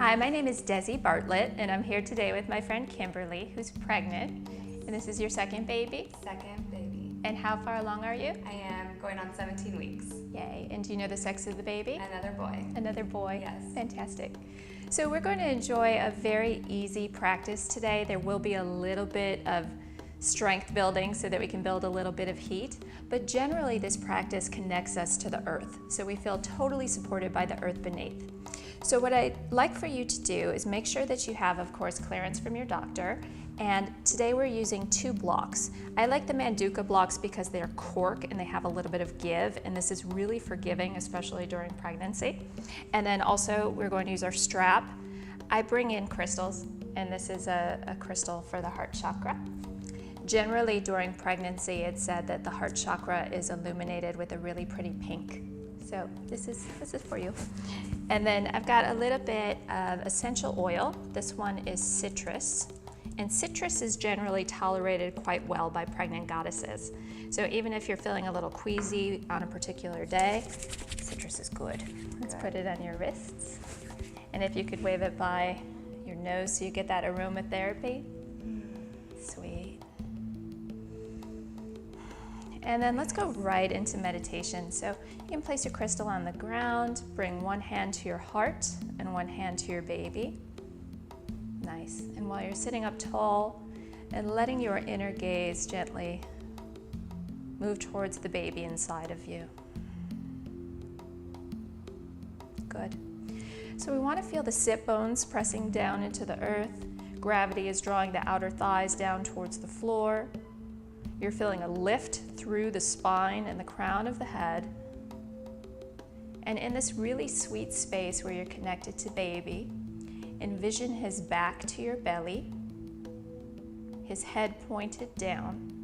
Hi, my name is Desi Bartlett, and I'm here today with my friend Kimberly, who's pregnant. And this is your second baby? Second baby. And how far along are you? I am going on 17 weeks. Yay. And do you know the sex of the baby? Another boy. Another boy? Yes. Fantastic. So we're going to enjoy a very easy practice today. There will be a little bit of strength building so that we can build a little bit of heat, but generally this practice connects us to the earth, so we feel totally supported by the earth beneath. So what I'd like for you to do is make sure that you have, of course, clearance from your doctor, and today we're using 2 blocks. I like the Manduka blocks because they're cork and they have a little bit of give, and this is really forgiving, especially during pregnancy. And then also we're going to use our strap. I bring in crystals, and this is a crystal for the heart chakra. Generally during pregnancy, it's said that the heart chakra is illuminated with a really pretty pink. So this is for you. And then I've got a little bit of essential oil. This one is citrus. And citrus is generally tolerated quite well by pregnant goddesses. So even if you're feeling a little queasy on a particular day, citrus is good. Let's put it on your wrists. And if you could wave it by your nose so you get that aromatherapy. Sweet. And then let's go right into meditation. So you can place your crystal on the ground, bring one hand to your heart and one hand to your baby. Nice. And while you're sitting up tall and letting your inner gaze gently move towards the baby inside of you. Good. So we want to feel the sit bones pressing down into the earth. Gravity is drawing the outer thighs down towards the floor. You're feeling a lift through the spine and the crown of the head. And in this really sweet space where you're connected to baby, envision his back to your belly, his head pointed down.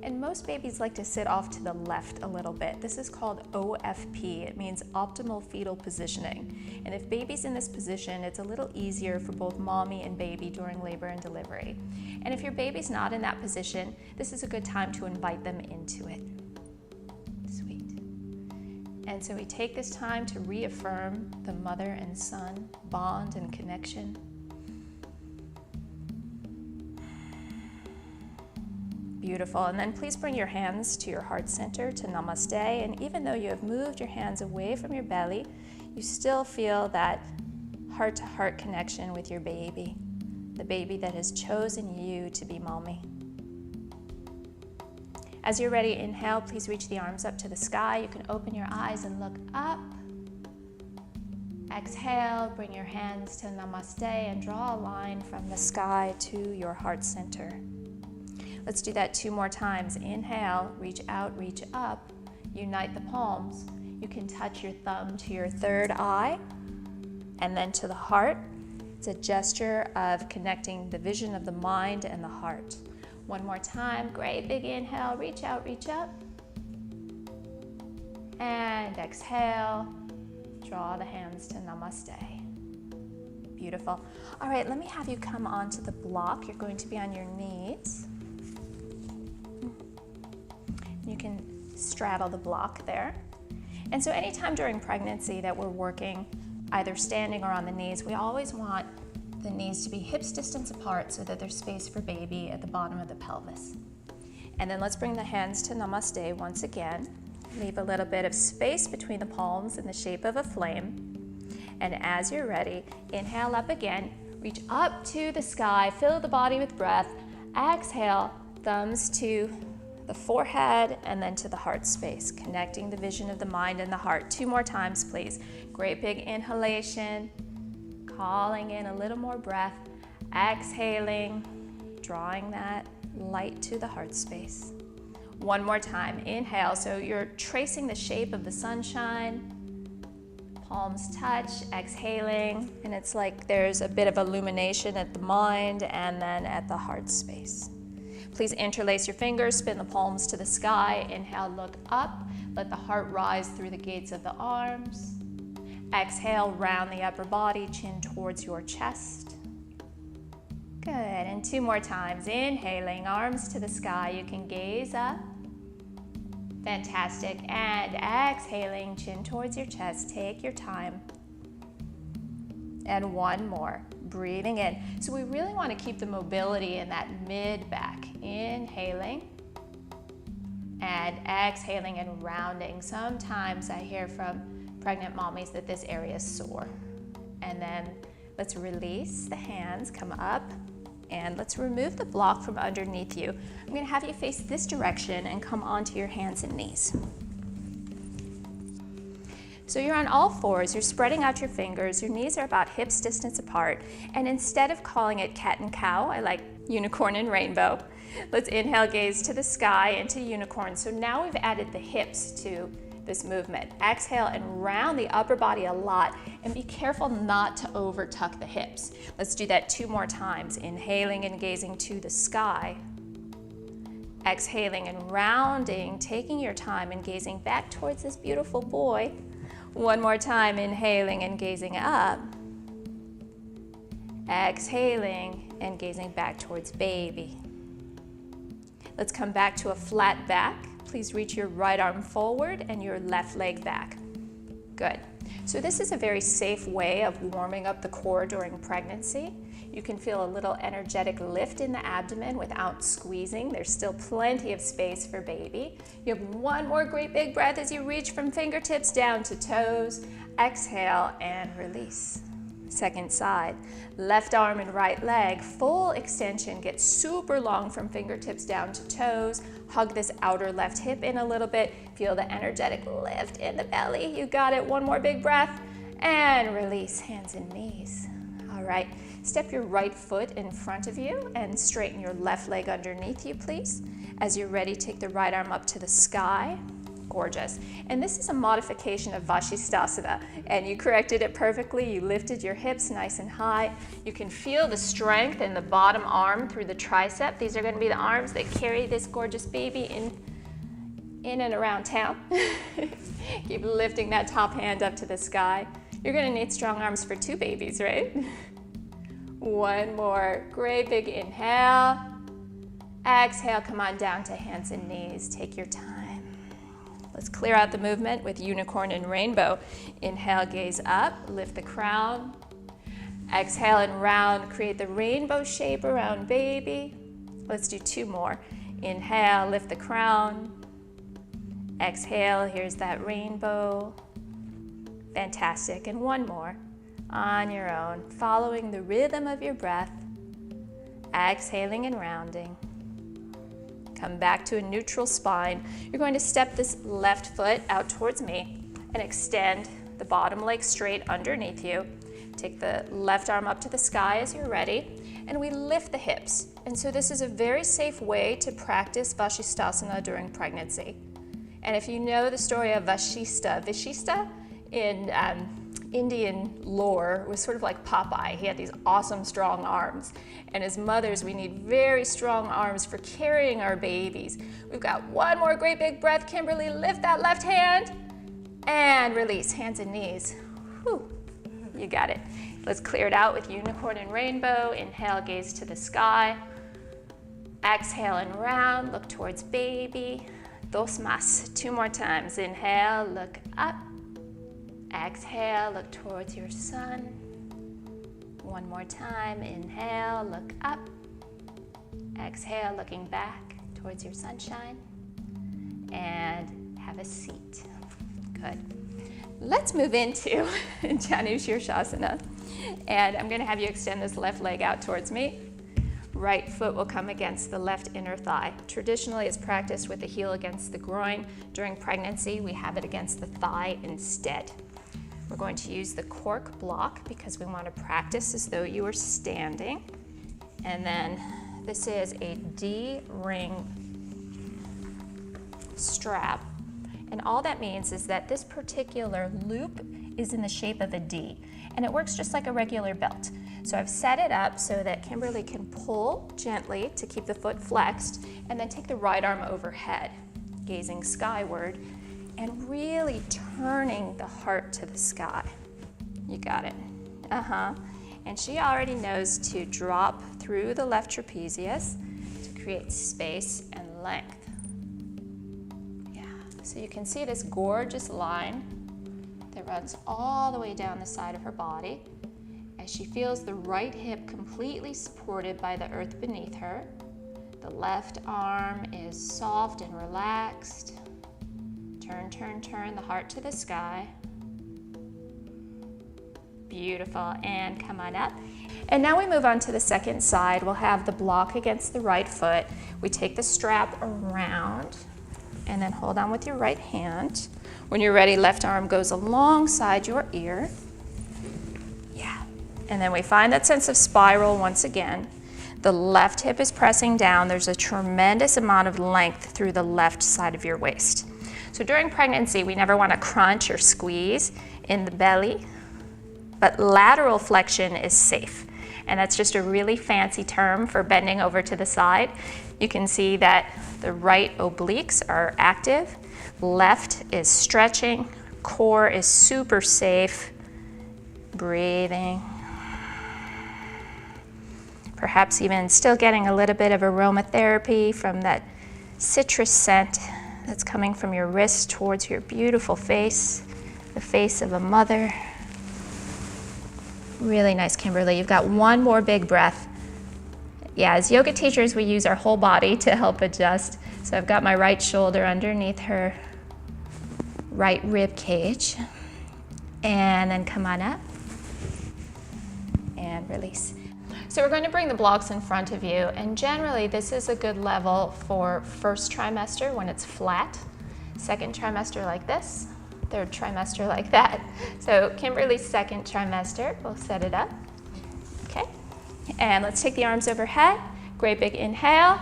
And most babies like to sit off to the left a little bit. This is called OFP. It means optimal fetal positioning. And if baby's in this position, it's a little easier for both mommy and baby during labor and delivery. And if your baby's not in that position, this is a good time to invite them into it. Sweet. And so we take this time to reaffirm the mother and son bond and connection. Beautiful. And then please bring your hands to your heart center to Namaste. And even though you have moved your hands away from your belly, you still feel that heart-to-heart connection with your baby, the baby that has chosen you to be mommy. As you're ready, inhale, please reach the arms up to the sky. You can open your eyes and look up. Exhale, bring your hands to Namaste and draw a line from the sky to your heart center. Let's do that 2 more times. Inhale, reach out, reach up, unite the palms. You can touch your thumb to your third eye and then to the heart. It's a gesture of connecting the vision of the mind and the heart. 1 more time, great big inhale, reach out, reach up. And exhale, draw the hands to Namaste. Beautiful. All right, let me have you come onto the block. You're going to be on your knees. You can straddle the block there. And so anytime during pregnancy that we're working either standing or on the knees, we always want the knees to be hips distance apart so that there's space for baby at the bottom of the pelvis. And then let's bring the hands to Namaste once again. Leave a little bit of space between the palms in the shape of a flame. And as you're ready, inhale up again, reach up to the sky, fill the body with breath. Exhale, thumbs to the forehead and then to the heart space, connecting the vision of the mind and the heart. 2 more times, please. Great big inhalation, calling in a little more breath, exhaling, drawing that light to the heart space. 1 more time, inhale. So you're tracing the shape of the sunshine, palms touch, exhaling, and it's like there's a bit of illumination at the mind and then at the heart space. Please interlace your fingers, spin the palms to the sky. Inhale, look up. Let the heart rise through the gates of the arms. Exhale, round the upper body, chin towards your chest. Good, and 2 more times. Inhaling, arms to the sky. You can gaze up. Fantastic, and exhaling, chin towards your chest. Take your time. And one more, breathing in. So we really want to keep the mobility in that mid back. Inhaling and exhaling and rounding. Sometimes I hear from pregnant mommies that this area is sore. And then let's release the hands, come up, and let's remove the block from underneath you. I'm going to have you face this direction and come onto your hands and knees. So you're on all fours, you're spreading out your fingers, your knees are about hips distance apart, and instead of calling it cat and cow, I like unicorn and rainbow. Let's inhale, gaze to the sky, into unicorn. So now we've added the hips to this movement. Exhale and round the upper body a lot, and be careful not to over tuck the hips. Let's do that 2 more times. Inhaling and gazing to the sky. Exhaling and rounding, taking your time and gazing back towards this beautiful boy. 1 more time, inhaling and gazing up. Exhaling and gazing back towards baby. Let's come back to a flat back. Please reach your right arm forward and your left leg back. Good. So this is a very safe way of warming up the core during pregnancy. You can feel a little energetic lift in the abdomen without squeezing. There's still plenty of space for baby. You have 1 more great big breath as you reach from fingertips down to toes. Exhale and release. Second side. Left arm and right leg, full extension. Get super long from fingertips down to toes. Hug this outer left hip in a little bit. Feel the energetic lift in the belly. You got it. 1 more big breath and release, hands and knees. All right, step your right foot in front of you and straighten your left leg underneath you, please. As you're ready, take the right arm up to the sky. Gorgeous. And this is a modification of Vashisthasana, and you corrected it perfectly. You lifted your hips nice and high. You can feel the strength in the bottom arm through the tricep. These are going to be the arms that carry this gorgeous baby in and around town. Keep lifting that top hand up to the sky. You're going to need strong arms for 2 babies, right? 1 more. Great big inhale. Exhale, come on down to hands and knees. Take your time. Let's clear out the movement with unicorn and rainbow. Inhale, gaze up, lift the crown. Exhale and round, create the rainbow shape around baby. Let's do 2 more. Inhale, lift the crown. Exhale, here's that rainbow. Fantastic, and 1 more on your own, following the rhythm of your breath. Exhaling and rounding. Come back to a neutral spine. You're going to step this left foot out towards me and extend the bottom leg straight underneath you. Take the left arm up to the sky as you're ready, and we lift the hips. And so this is a very safe way to practice Vashisthasana during pregnancy. And if you know the story of Vashishta in Indian lore was sort of like Popeye. He had these awesome strong arms, and as mothers we need very strong arms for carrying our babies. We've got 1 more great big breath. Kimberly, lift that left hand and release, hands and knees. Whew. You got it. Let's clear it out with unicorn and rainbow. Inhale, gaze to the sky. Exhale and round, look towards baby. 2 más, 2 more times. Inhale, look up. Exhale, look towards your sun. 1 more time. Inhale, look up. Exhale, looking back towards your sunshine. And have a seat. Good. Let's move into Janu Shirshasana. And I'm going to have you extend this left leg out towards me. Right foot will come against the left inner thigh. Traditionally, it's practiced with the heel against the groin. During pregnancy, we have it against the thigh instead. We're going to use the cork block because we want to practice as though you were standing. And then this is a D-ring strap. And all that means is that this particular loop is in the shape of a D. And it works just like a regular belt. So I've set it up so that Kimberly can pull gently to keep the foot flexed, and then take the right arm overhead, gazing skyward, and really turning the heart to the sky. You got it. And she already knows to drop through the left trapezius to create space and length. Yeah, so you can see this gorgeous line that runs all the way down the side of her body as she feels the right hip completely supported by the earth beneath her. The left arm is soft and relaxed. Turn, turn, turn the heart to the sky. Beautiful, and come on up. And now we move on to the second side. We'll have the block against the right foot. We take the strap around and then hold on with your right hand. When you're ready, left arm goes alongside your ear. Yeah, and then we find that sense of spiral once again. The left hip is pressing down. There's a tremendous amount of length through the left side of your waist. So during pregnancy, we never want to crunch or squeeze in the belly, but lateral flexion is safe. And that's just a really fancy term for bending over to the side. You can see that the right obliques are active, left is stretching, core is super safe, breathing. Perhaps even still getting a little bit of aromatherapy from that citrus scent that's coming from your wrist towards your beautiful face, the face of a mother. Really nice, Kimberly. You've got one more big breath. Yeah, as yoga teachers, we use our whole body to help adjust. So I've got my right shoulder underneath her right rib cage. And then come on up and release. So we're going to bring the blocks in front of you, and generally this is a good level for first trimester when it's flat, second trimester like this, third trimester like that. So Kimberly's second trimester, we'll set it up. Okay, and let's take the arms overhead. Great big inhale.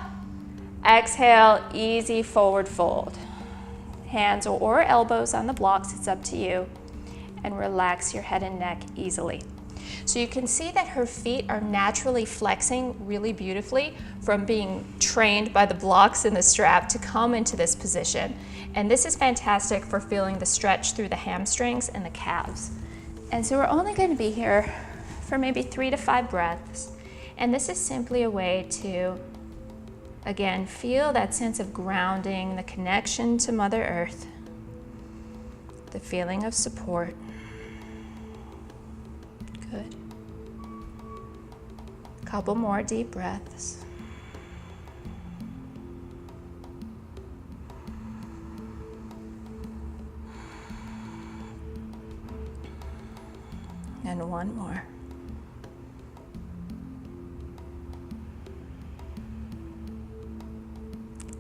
Exhale, easy forward fold. Hands or elbows on the blocks, it's up to you. And relax your head and neck easily. So you can see that her feet are naturally flexing really beautifully from being trained by the blocks in the strap to come into this position. And this is fantastic for feeling the stretch through the hamstrings and the calves. And so we're only going to be here for maybe 3 to 5 breaths. And this is simply a way to, again, feel that sense of grounding, the connection to Mother Earth, the feeling of support. Good. Couple more deep breaths. And one more.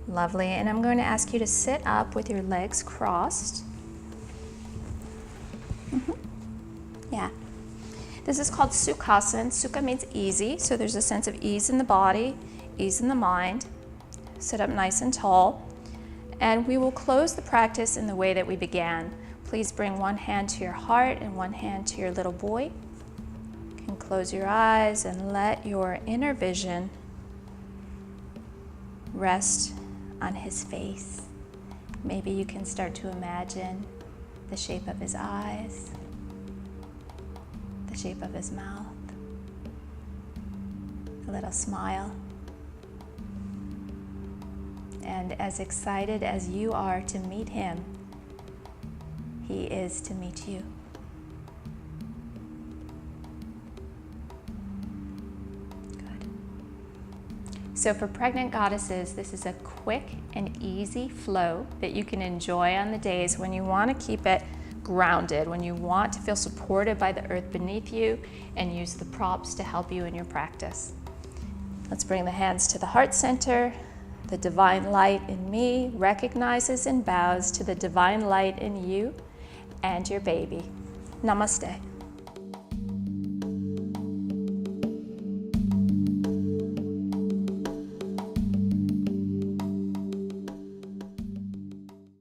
Lovely, and I'm going to ask you to sit up with your legs crossed. Yeah. This is called Sukhasana. Sukha means easy, so there's a sense of ease in the body, ease in the mind. Sit up nice and tall. And we will close the practice in the way that we began. Please bring one hand to your heart and one hand to your little boy. You can close your eyes and let your inner vision rest on his face. Maybe you can start to imagine the shape of his eyes, the shape of his mouth, a little smile. And as excited as you are to meet him, he is to meet you. Good. So for pregnant goddesses, this is a quick and easy flow that you can enjoy on the days when you want to keep it grounded, when you want to feel supported by the earth beneath you and use the props to help you in your practice. Let's bring the hands to the heart center. The divine light in me recognizes and bows to the divine light in you and your baby. Namaste.